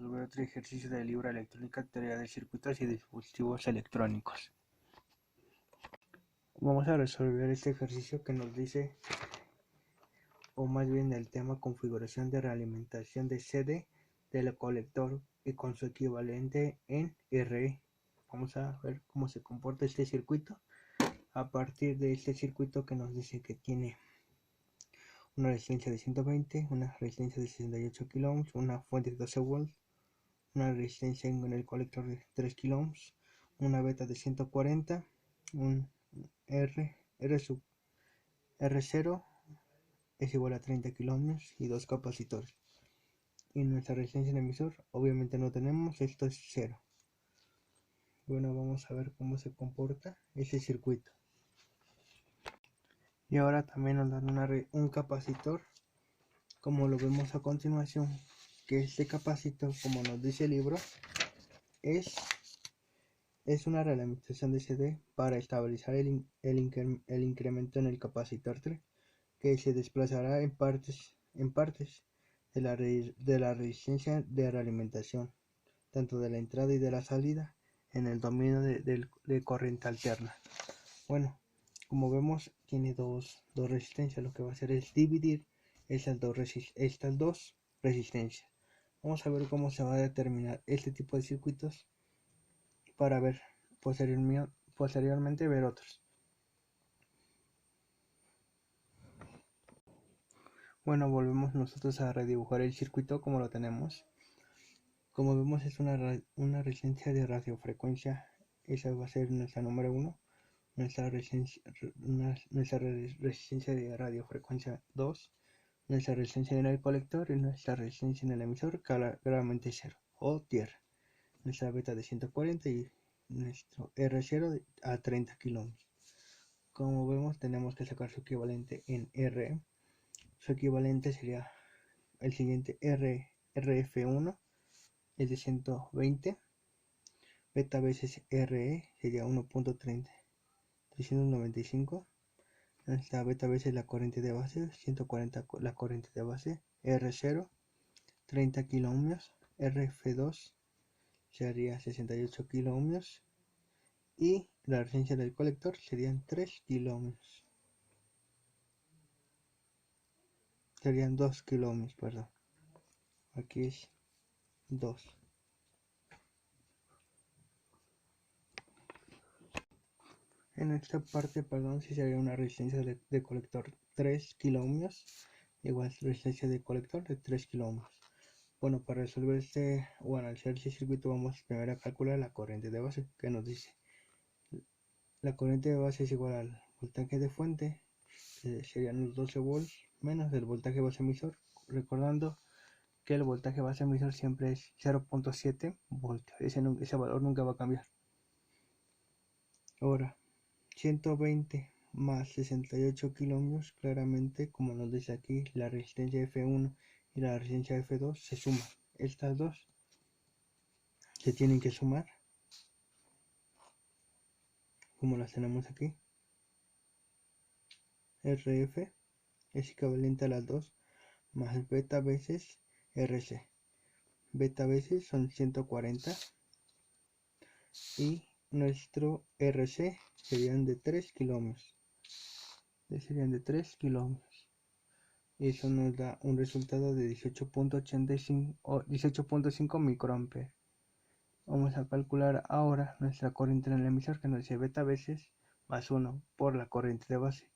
resolver otro ejercicio del libro Electrónica, teoría de circuitos y dispositivos electrónicos. Vamos a resolver este ejercicio que nos dice, o más bien el tema configuración de realimentación de CD del colector y con su equivalente en RE. Vamos a ver cómo se comporta este circuito a partir de este circuito que nos dice que tiene una resistencia de 120, una resistencia de 68 kilo ohms, una fuente de 12 volts, una resistencia en el colector de 3 kilo ohms, una beta de 140, un R0 es igual a 30 kilo ohms y dos capacitores. Y nuestra resistencia en emisor obviamente no tenemos, esto es 0. Bueno, vamos a ver cómo se comporta ese circuito. Y ahora también nos dan un capacitor, como lo vemos a continuación, que este capacitor, como nos dice el libro, es una realimentación de CD para estabilizar el incremento en el capacitor 3, que se desplazará en partes de la resistencia de realimentación, tanto de la entrada y de la salida, en el dominio de corriente alterna. Bueno, como vemos, tiene dos resistencias. Lo que va a hacer es dividir estas dos resistencias. Vamos a ver cómo se va a determinar este tipo de circuitos para ver posteriormente ver otros. Bueno, volvemos nosotros a redibujar el circuito como lo tenemos. Como vemos, es una resistencia de radiofrecuencia. Esa va a ser nuestra número 1. Nuestra resistencia de radiofrecuencia 2, nuestra resistencia en el colector y nuestra resistencia en el emisor claramente 0 o tierra. Nuestra beta de 140 y nuestro R0 a 30 kilo ohms. Como vemos, tenemos que sacar su equivalente en R. Su equivalente sería el siguiente: RF1 es de 120, beta veces RE sería 1.395, nuestra beta veces la corriente de base 140, la corriente de base, R0 30 kilo ohms, RF2 sería 68 kilo ohms y la resistencia del colector serían 3 kilo ohms. Serían 2 kilo ohms, perdón. Aquí es 2. En esta parte, si sería una resistencia de colector 3 kilo ohms, igual resistencia de colector de 3 kilo ohms. Bueno, para resolver hacer este circuito, vamos primero a calcular la corriente de base, que nos dice: la corriente de base es igual al voltaje de fuente, que serían los 12 volts, menos el voltaje base emisor, recordando que el voltaje base emisor siempre es 0.7 voltios, ese valor nunca va a cambiar. Ahora, 120 más 68 kilo ohms, claramente, como nos dice aquí, la resistencia F1 y la resistencia F2 se suman. Estas dos se tienen que sumar, como las tenemos aquí. RF es equivalente a las dos más beta veces RC. Beta veces son 140 y nuestro RC serían de 3 kilo ohms. Y eso nos da un resultado de 18.85 o 18.5 microamperes. Vamos a calcular ahora nuestra corriente en el emisor, que nos dice beta veces más 1 por la corriente de base.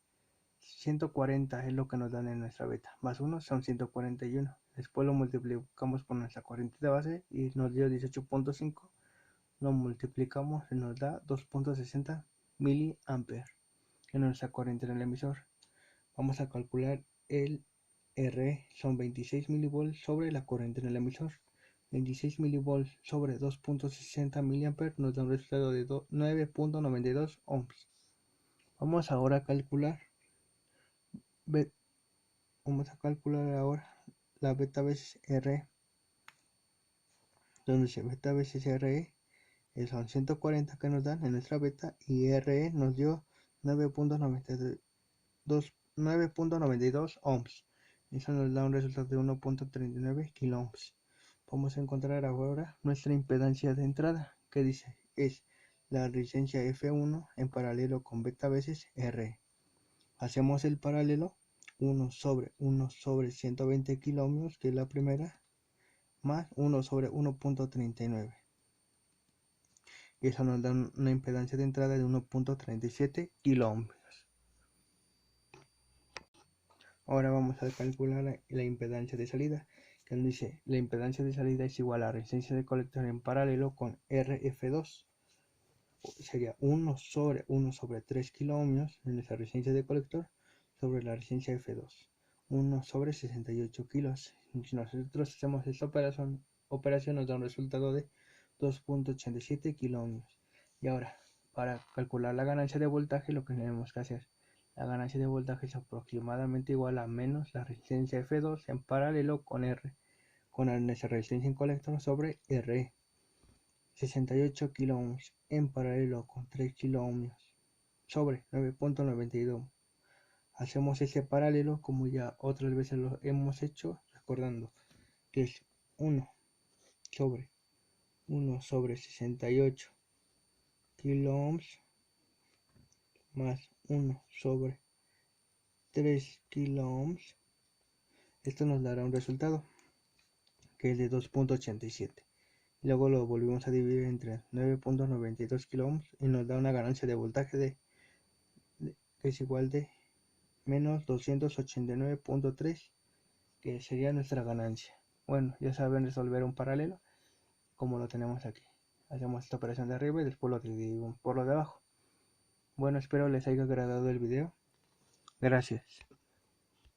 140 es lo que nos dan en nuestra beta, más 1 son 141. Después lo multiplicamos por nuestra corriente de base y nos dio 18.5. Lo multiplicamos y nos da 2.60 miliamperes en nuestra corriente en el emisor. Vamos a calcular el R, son 26 milivolts sobre la corriente en el emisor. 26 milivolts sobre 2.60 miliamperes nos da un resultado de 9.92 ohms. Vamos ahora a calcular ahora la beta veces R, donde se beta veces RE son 140 que nos dan en nuestra beta, y RE nos dio 9.92 ohms. Eso nos da un resultado de 1.39 kilo ohms. Vamos a encontrar ahora nuestra impedancia de entrada, que dice es la resistencia F1 en paralelo con beta veces R. Hacemos el paralelo 1 sobre 120 kiloohmios, que es la primera, más 1 sobre 1.39. Y eso nos da una impedancia de entrada de 1.37 kiloohmios. Ahora vamos a calcular la impedancia de salida, que nos dice la impedancia de salida es igual a la resistencia de colector en paralelo con RF2. Sería 1 sobre 3 kiloohmios de nuestra resistencia de colector sobre la resistencia F2. 1 sobre 68 kilos. Si nosotros hacemos esta operación nos da un resultado de 2.87 kiloohmios. Y ahora, para calcular la ganancia de voltaje, lo que tenemos que hacer, la ganancia de voltaje es aproximadamente igual a menos la resistencia F2 en paralelo con R, con nuestra resistencia en colector sobre RE. 68 kiloohmios en paralelo con 3 kiloohmios sobre 9.92. Hacemos ese paralelo como ya otras veces lo hemos hecho, recordando que es 1 sobre 68 kiloohms más 1 sobre 3 kiloohms. Esto nos dará un resultado que es de 2.87. Luego lo volvemos a dividir entre 9.92 kiloohms y nos da una ganancia de voltaje que es igual de menos 289.3, que sería nuestra ganancia. Bueno, ya saben resolver un paralelo como lo tenemos aquí. Hacemos esta operación de arriba y después lo dividimos por lo de abajo. Bueno, espero les haya agradado el video. Gracias.